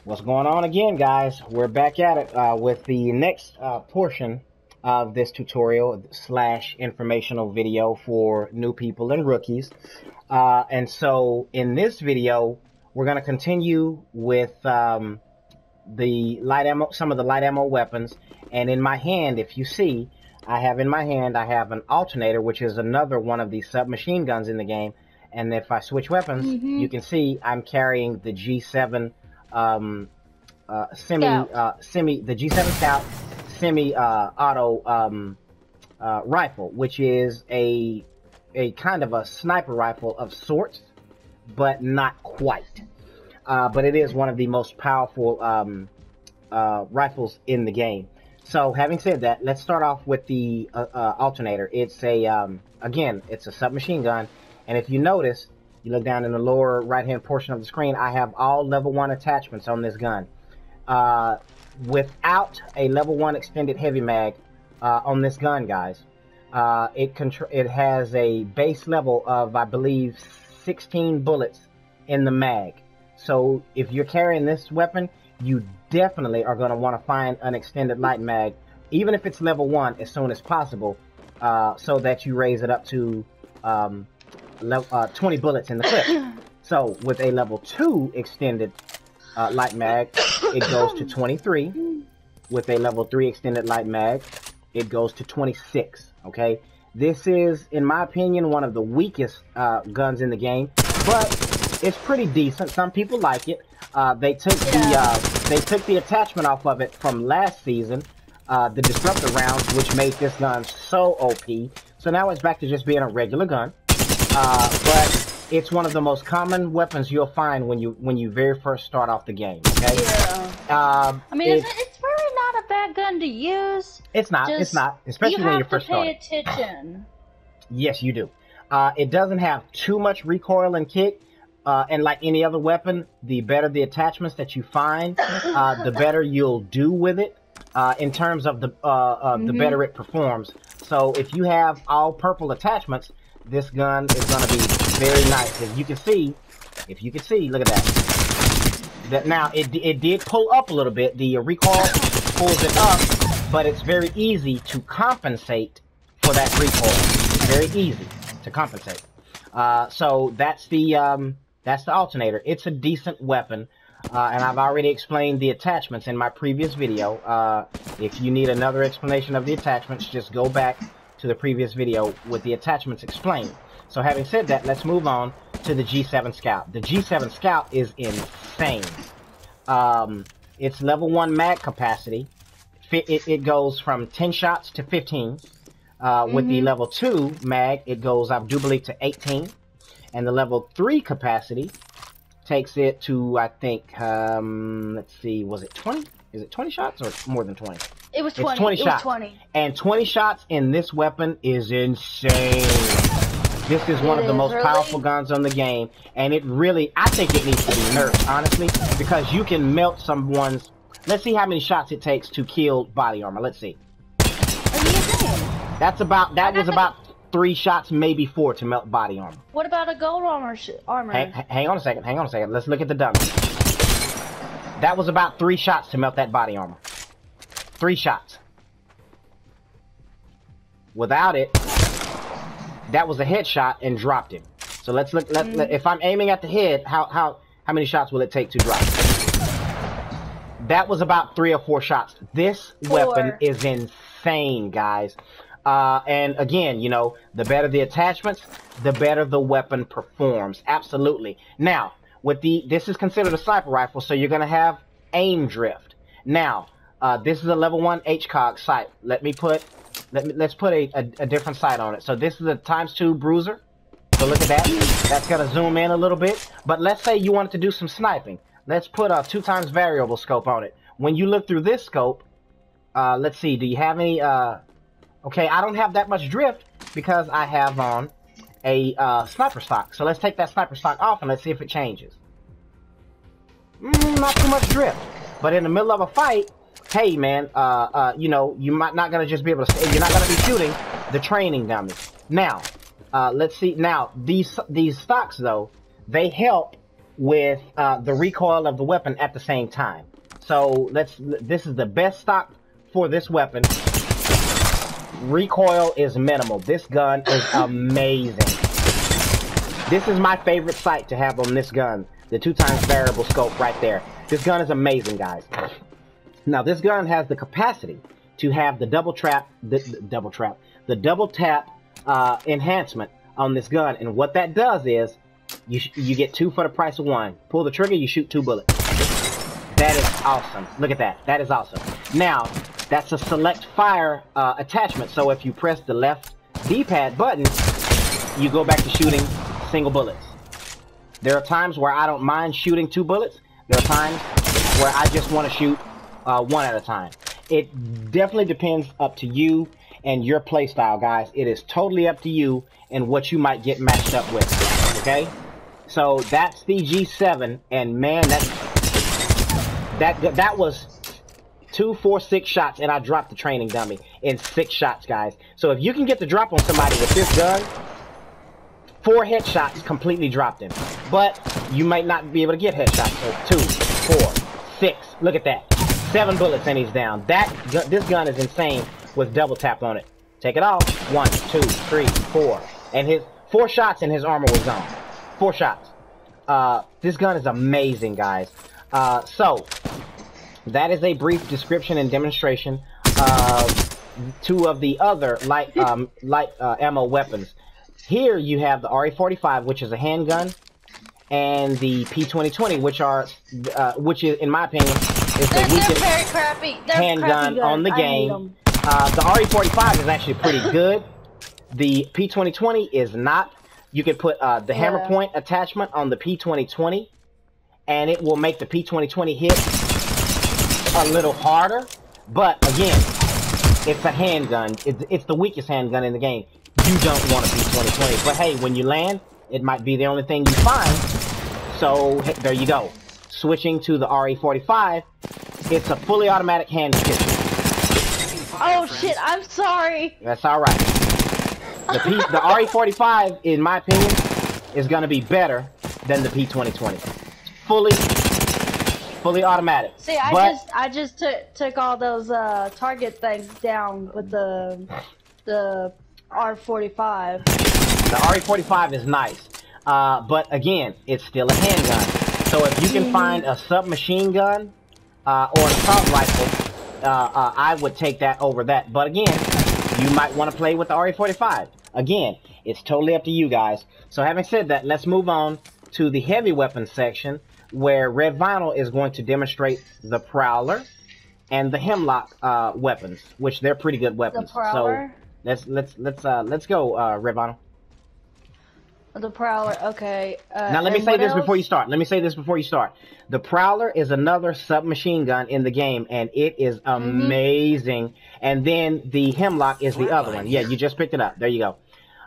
What's going on again, guys? We're back at it with the next portion of this tutorial slash informational video for new people and rookies. And so in this video, we're going to continue with the light ammo, some of the light ammo weapons. And in my hand, if you see, I have an alternator, which is another one of the submachine guns in the game. And if I switch weapons, you can see I'm carrying the G7 the G7 Scout semi-auto rifle, which is a kind of a sniper rifle of sorts, but not quite. But it is one of the most powerful rifles in the game. So, having said that, let's start off with the alternator. It's again, it's a submachine gun, and if you notice, you look down in the lower right-hand portion of the screen, I have all level 1 attachments on this gun. Without a level 1 extended heavy mag on this gun, guys, it has a base level of, I believe, 16 bullets in the mag. So if you're carrying this weapon, you definitely are going to want to find an extended light mag, even if it's level 1, as soon as possible, so that you raise it up to 20 bullets in the clip. So with a level 2 extended light mag, it goes to 23. With a level 3 extended light mag, it goes to 26. Okay, this is, in my opinion, one of the weakest guns in the game, but it's pretty decent. Some people like it. They took the attachment off of it from last season, the disruptor rounds, which made this gun so OP. So now it's back to just being a regular gun. But it's one of the most common weapons you'll find when you very first start off the game. Okay. Yeah. I mean, it's really not a bad gun to use. It's not. It's not, especially when you're first starting. You have to pay attention. Yes, you do. It doesn't have too much recoil and kick. And like any other weapon, the better the attachments that you find, the better you'll do with it. In terms of the better it performs. So if you have all purple attachments, this gun is going to be very nice. If you can see, look at that. Now it did pull up a little bit. The recoil pulls it up, but it's very easy to compensate for that recoil. It's very easy to compensate. So that's the alternator. It's a decent weapon. And I've already explained the attachments in my previous video. If you need another explanation of the attachments, just go back to the previous video with the attachments explained. So having said that, let's move on to the G7 Scout. The G7 Scout is insane. Its level 1 mag capacity, it goes from 10 shots to 15. With the level 2 mag, it goes, I do believe, to 18. And the level 3 capacity takes it to, I think, let's see, was it 20? Is it 20 shots or more than 20? It was 20. It's 20 shots. Was 20. And 20 shots in this weapon is insane. This is one of the most powerful guns on the game. And it really, I think it needs to be nerfed, honestly, because you can melt someone's... Let's see how many shots it takes to kill body armor. Let's see. That was about 3 shots, maybe 4 to melt body armor. What about a gold armor? Hang on a second. Let's look at the dummy. That was about 3 shots to melt that body armor. 3 shots. Without it, that was a headshot and dropped him. So let's look. If I'm aiming at the head, how many shots will it take to drop? That was about 3 or 4 shots. This weapon is insane, guys. And again, you know, the better the attachments, the better the weapon performs. Absolutely. Now, this is considered a sniper rifle, so you're gonna have aim drift. Now, this is a level 1 HCOG sight. Let's put a different sight on it. So this is a ×2 bruiser. So look at that. That's gonna zoom in a little bit. But let's say you wanted to do some sniping. Let's put a 2x variable scope on it. When you look through this scope, let's see. Do you have any? Okay, I don't have that much drift because I have on a sniper stock. So let's take that sniper stock off and let's see if it changes. Not too much drift. But in the middle of a fight, hey man, you know, you're not gonna just be able to. You're not gonna be shooting the training dummy. Now, let's see. Now these stocks though, they help with the recoil of the weapon at the same time. So this is the best stock for this weapon. Recoil is minimal. This gun is amazing. This is my favorite sight to have on this gun. The 2x variable scope right there. This gun is amazing, guys. Now this gun has the capacity to have the double tap enhancement on this gun, and what that does is you get 2 for the price of 1. Pull the trigger, you shoot 2 bullets. That is awesome. Look at that. That is awesome. Now that's a select fire attachment. So if you press the left D-pad button, you go back to shooting single bullets. There are times where I don't mind shooting 2 bullets. There are times where I just want to shoot 1 at a time. It definitely depends up to you and your playstyle, guys. It is totally up to you and what you might get matched up with. Okay, so that's the G7, and man, that was 2, 4, 6 shots, and I dropped the training dummy in 6 shots, guys. So if you can get the drop on somebody with this gun, 4 headshots completely dropped him. But you might not be able to get headshots. So 2, 4, 6. Look at that. 7 bullets and he's down. This gun is insane with double tap on it. Take it off. 1, 2, 3, 4. And his 4 shots and his armor was gone. 4 shots. This gun is amazing, guys. So that is a brief description and demonstration of 2 of the other light ammo weapons. Here you have the RE45, which is a handgun, and the P2020, which is, in my opinion, is the weakest handgun on the game. The RE45 is actually pretty good. The P2020 is not. You can put the hammer point attachment on the P2020, and it will make the P2020 hit a little harder. But again, it's a handgun. It's the weakest handgun in the game. You don't want a P2020, but hey, when you land, it might be the only thing you find. So there you go. Switching to the RE45, it's a fully automatic hand pistol. Oh shit! I'm sorry. That's all right. The RE45, in my opinion, is going to be better than the P2020. Fully automatic. See, I just took all those target things down with the R45. The RE45 is nice, but again, it's still a handgun. So if you can find a submachine gun or an assault rifle, I would take that over that. But again, you might want to play with the RE45. Again, it's totally up to you guys. So having said that, let's move on to the heavy weapons section, where Red Vinyl is going to demonstrate the Prowler and the Hemlock weapons, which they're pretty good weapons. The Prowler? So let's go, Red Vinyl. The Prowler, okay. Now let me say this before you start. The Prowler is another submachine gun in the game, and it is amazing. And then the Hemlock is the other one. Yeah, you just picked it up. There you go.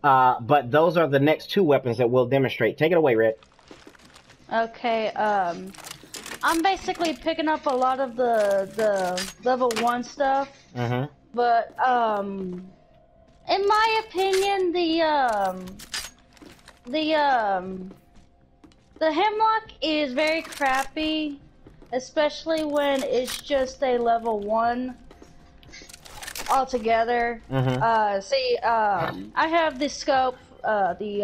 But those are the next 2 weapons that we'll demonstrate. Take it away, Red. Okay, I'm basically picking up a lot of the level 1 stuff. But, in my opinion, the Hemlock is very crappy, especially when it's just a level 1 altogether. I have this scope, the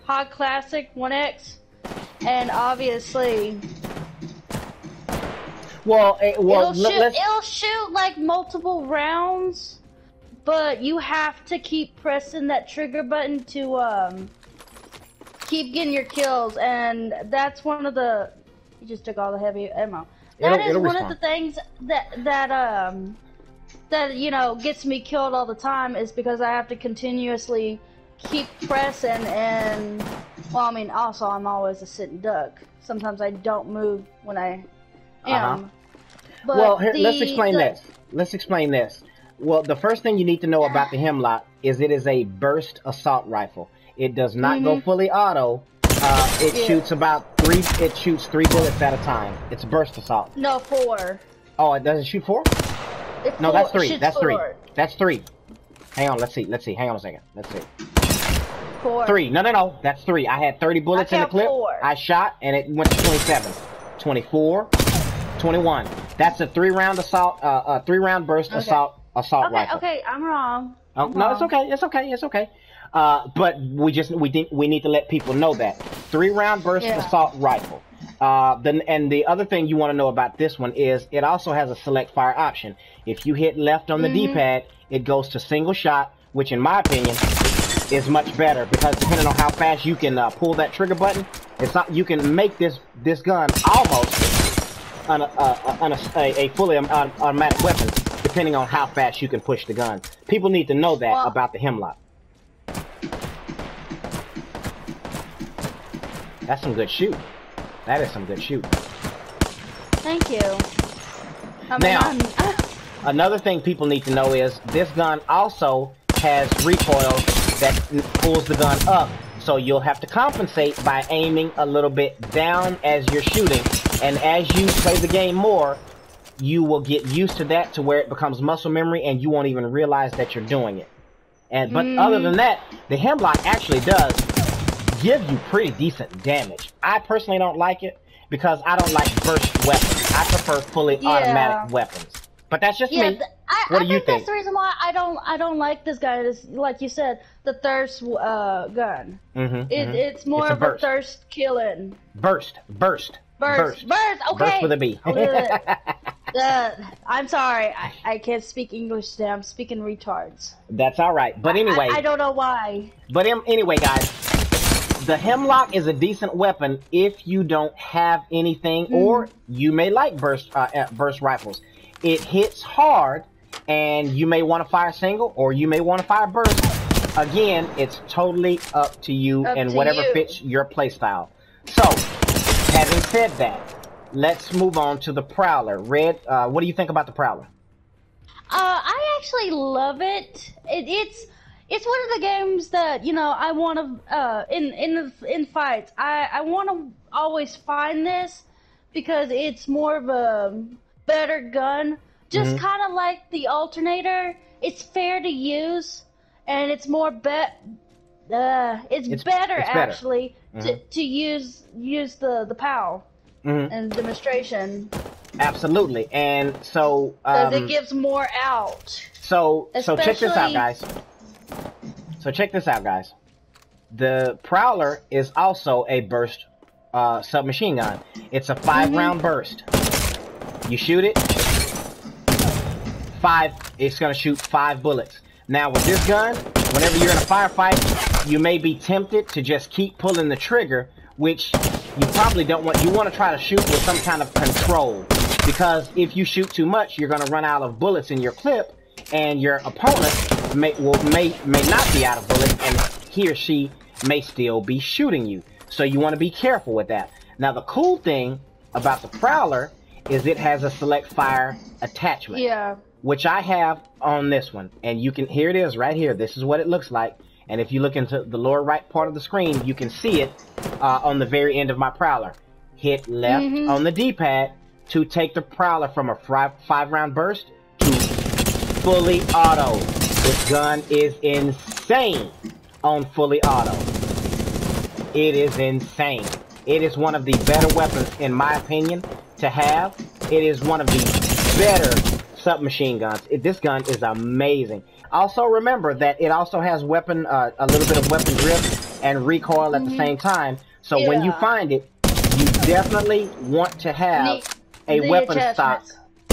Hog Classic 1X, and obviously it'll shoot like multiple rounds, but you have to keep pressing that trigger button to keep getting your kills, and that's one of the. You just took all the heavy ammo. That is one of the things that you know gets me killed all the time, is because I have to continuously keep pressing, and well, I mean, also I'm always a sitting duck. Sometimes I don't move when I am. But well, here, let's explain this. Let's explain this. Well, the first thing you need to know about the Hemlock is it is a burst assault rifle. It does not go fully auto. It shoots about 3. It shoots 3 bullets at a time. It's burst assault. No, 4. Oh, it doesn't shoot 4? No, that's 3. That's 3. That's 3. Hang on. Let's see. Hang on a second. Let's see. 4. 3. No. That's 3. I had 30 bullets in the clip. 4. I shot, and it went to 27. 24. 21. That's a 3-round assault, 3-round burst assault rifle. Okay, I'm wrong. Oh, no, it's okay. It's okay. But we need to let people know that 3-round burst assault rifle. And the other thing you want to know about this one is it also has a select fire option. If you hit left on the D-pad, it goes to single shot, which in my opinion is much better because depending on how fast you can pull that trigger button, you can make this gun almost a fully automatic weapon, depending on how fast you can push the gun. People need to know that about the Hemlock. That's some good shoot. That is some good shoot. Thank you. Now, another thing people need to know is this gun also has recoil that pulls the gun up. So you'll have to compensate by aiming a little bit down as you're shooting. And as you play the game more, you will get used to that to where it becomes muscle memory and you won't even realize that you're doing it. But other than that, the Hemlock actually does give you pretty decent damage. I personally don't like it because I don't like burst weapons. I prefer fully automatic weapons. But that's just me. What do you think? That's the reason why I don't like this gun. Is like you said, the thirst gun. It's more of a thirst killing. Burst. Okay. Burst with a B. I'm sorry. I can't speak English today. I'm speaking retards. That's all right. But anyway, I don't know why. But anyway, guys, the Hemlock is a decent weapon if you don't have anything, or you may like burst rifles. It hits hard, and you may want to fire single, or you may want to fire burst. Again, it's totally up to you and whatever fits your playstyle. So, having said that, let's move on to the Prowler. Red, what do you think about the Prowler? I actually love it. It's one of the games that, you know, I want to in fights. I want to always find this because it's more of a better gun. Just kind of like the alternator. It's fair to use, and it's more it's better actually to use the POW and demonstration. Absolutely, and so it gives more out. So check this out, guys. The Prowler is also a burst submachine gun. It's a 5-round burst. You shoot it, it's gonna shoot 5 bullets. Now with this gun, whenever you're in a firefight, you may be tempted to just keep pulling the trigger, which you probably don't want. You want to try to shoot with some kind of control, because if you shoot too much, you're gonna run out of bullets in your clip, and your opponent may not be out of bullets, and he or she may still be shooting you. So you want to be careful with that. Now the cool thing about the Prowler is it has a select fire attachment. Yeah. Which I have on this one. And you can, here it is right here. This is what it looks like. And if you look into the lower right part of the screen, you can see it on the very end of my Prowler. Hit left on the D-pad to take the Prowler from a 5-round burst to fully auto. This gun is insane on fully auto. It is insane. It is one of the better weapons, in my opinion, to have. It is one of the better submachine guns. This gun is amazing. Also remember that it also has a little bit of weapon grip and recoil at the same time. So when you find it, you definitely want to have a weapon stock.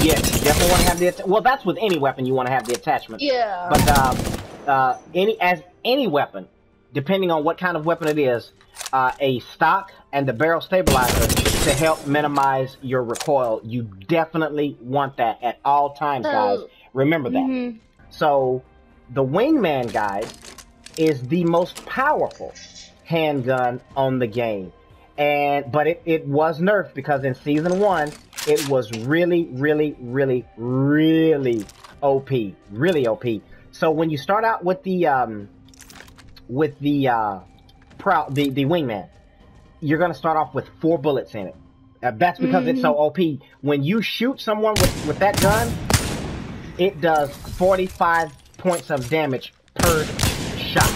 Yes, definitely want to have the. Well, that's with any weapon you want to have the attachment. Yeah. But any weapon, depending on what kind of weapon it is, a stock and the barrel stabilizer to help minimize your recoil. You definitely want that at all times, guys. Remember that. So, the Wingman, guys, is the most powerful handgun on the game. But it was nerfed because in Season 1, it was really, really, really, really OP. Really OP. So, when you start out with the Wingman, you're going to start off with 4 bullets in it. That's because it's so OP. When you shoot someone with that gun, it does 45 points of damage per shot.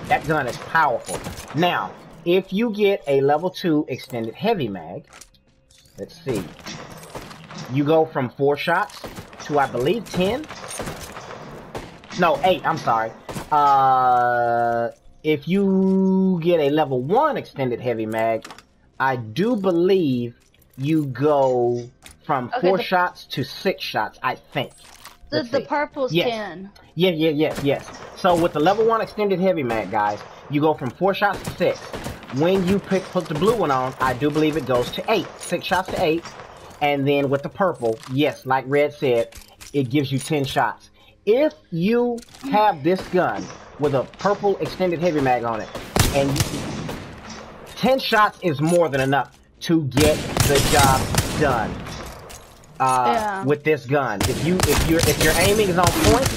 That gun is powerful. Now, if you get a level 2 extended heavy mag, let's see. You go from 4 shots to, I believe, 10? No, 8, I'm sorry. If you get a level 1 extended heavy mag, I do believe you go from 4 shots to 6 shots, I think. The purple's 10. Yes. So with the level 1 extended heavy mag, guys, you go from 4 shots to 6. When you put the blue one on, I do believe it goes to 8. 6 shots to 8. And then with the purple, yes, like Red said, it gives you 10 shots. If you have this gun with a purple extended heavy mag on it, and 10 shots is more than enough to get the job done. With this gun, if your aiming is on point,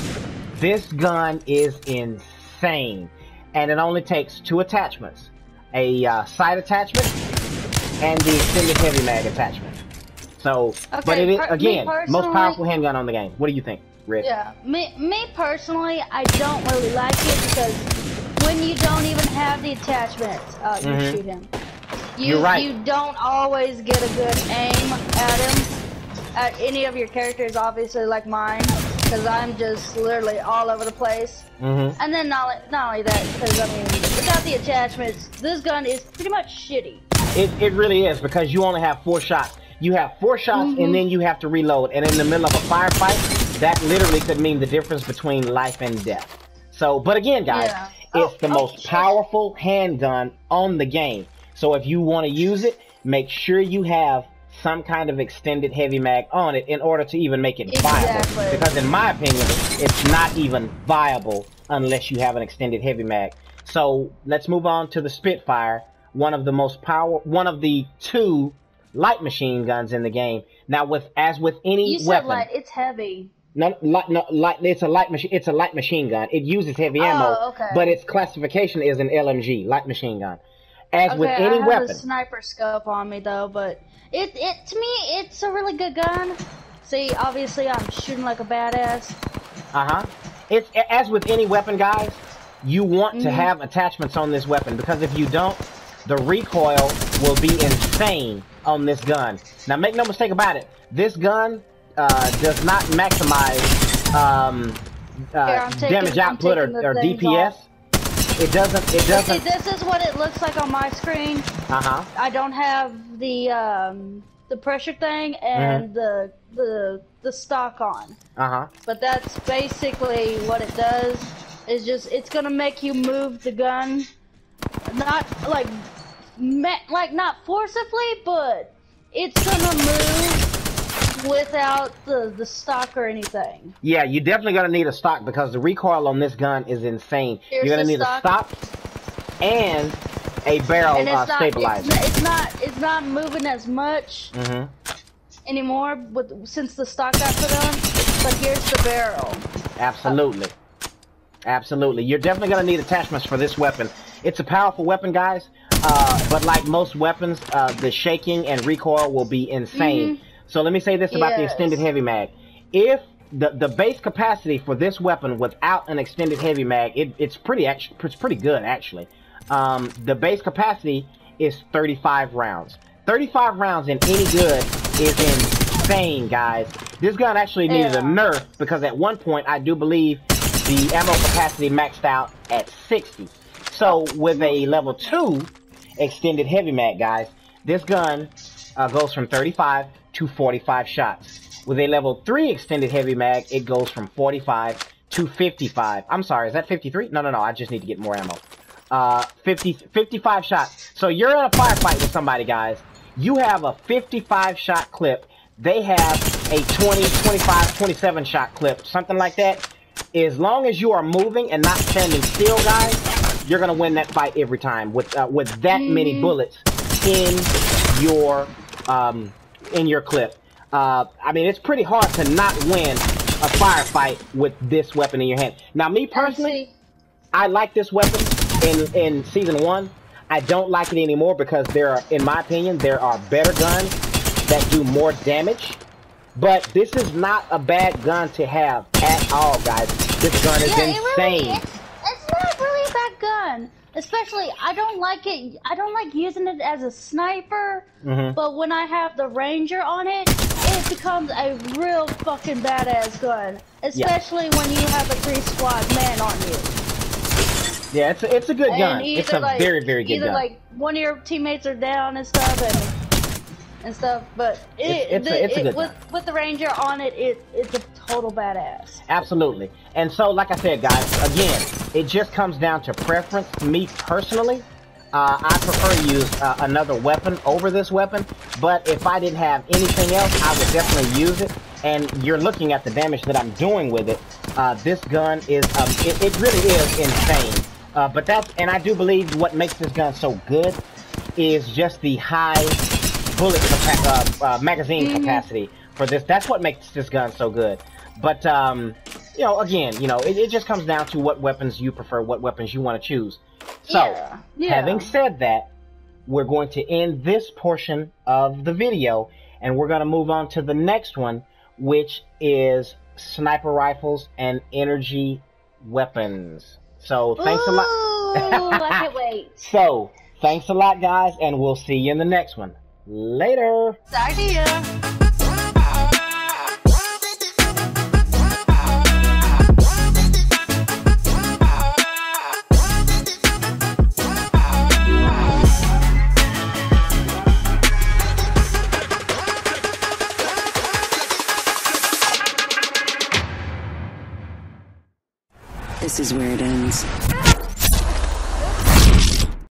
this gun is insane, and it only takes 2 attachments: a sight attachment and the extended heavy mag attachment. So, but it is again most powerful handgun on the game. What do you think, Rick? Yeah, me personally, I don't really like it because when you don't even have the attachments, you shoot him. You're right. You don't always get a good aim at him. At any of your characters, obviously, like mine, because I'm just literally all over the place. And then not only that, because I mean, without the attachments, this gun is pretty much shitty. It really is, because you only have 4 shots. You have 4 shots, and then you have to reload. And in the middle of a firefight, that literally could mean the difference between life and death. So, but again, guys, it's the most powerful handgun on the game. So if you want to use it, make sure you have some kind of extended heavy mag on it in order to even make it viable. Because in my opinion, it's not even viable unless you have an extended heavy mag. So let's move on to the Spitfire, one of the 2 light machine guns in the game. Now, as with any weapon, light, it's heavy. No, light. It's a light machine. It's a light machine gun. It uses heavy ammo, but its classification is an LMG, light machine gun. As with any weapon, I have a sniper scope on me though, but it to me it's a really good gun. See, obviously I'm shooting like a badass. It's as with any weapon, guys. You want to have attachments on this weapon, because if you don't, the recoil will be insane on this gun. Now, make no mistake about it. This gun does not maximize damage output or DPS. It doesn't. See, this is what it looks like on my screen. I don't have the pressure thing and the stock on. But that's basically what it does. Is just it's gonna make you move the gun, not like not forcibly, but it's gonna move without the stock or anything. Yeah, you're definitely gonna need a stock, because the recoil on this gun is insane. You're gonna need a stock and a barrel stabilizer. It's not moving as much anymore since the stock got put on. But here's the barrel. Absolutely. Absolutely. You're definitely going to need attachments for this weapon. It's a powerful weapon, guys, but like most weapons, the shaking and recoil will be insane. So let me say this about the extended heavy mag. If the base capacity for this weapon without an extended heavy mag, it's pretty good, actually. The base capacity is 35 rounds. 35 rounds in any good is insane, guys. This gun actually needed a nerf, because at one point, I do believe the ammo capacity maxed out at 60. So with a level 2 extended heavy mag, guys, this gun goes from 35 to 45 shots. With a level 3 extended heavy mag, it goes from 45 to 55. I'm sorry, is that 53? No, I just need to get more ammo. 55 shots. So you're in a firefight with somebody, guys. You have a 55 shot clip. They have a 20, 25, 27 shot clip, something like that. As long as you are moving and not standing still, guys, you're gonna win that fight every time with that many bullets in your clip. I mean, it's pretty hard to not win a firefight with this weapon in your hand. Now, me personally, I like this weapon in Season 1. I don't like it anymore because in my opinion, there are better guns that do more damage. But this is not a bad gun to have at all, guys. This gun is insane. It's not really a bad good gun. Especially, I don't like using it as a sniper, but when I have the Ranger on it, it becomes a real fucking badass gun. Especially when you have a 3-squad man on you. Yeah, it's a good gun. It's a very, very good gun. Either like one of your teammates are down and stuff, but it's a good gun. With the Ranger on it, it's a total badass. Absolutely. And so, like I said, guys, again, it just comes down to preference. Me personally, I prefer to use another weapon over this weapon, but if I didn't have anything else, I would definitely use it. And you're looking at the damage that I'm doing with it. This gun is, it really is insane. And I do believe what makes this gun so good is just the high bullet magazine capacity for this. That's what makes this gun so good. But, you know, again, you know, it just comes down to what weapons you prefer, what weapons you want to choose. So, having said that, we're going to end this portion of the video, and we're going to move on to the next one, which is sniper rifles and energy weapons. So, thanks a lot. I can't wait. So, thanks a lot, guys, and we'll see you in the next one. Later. See ya. This is where it ends.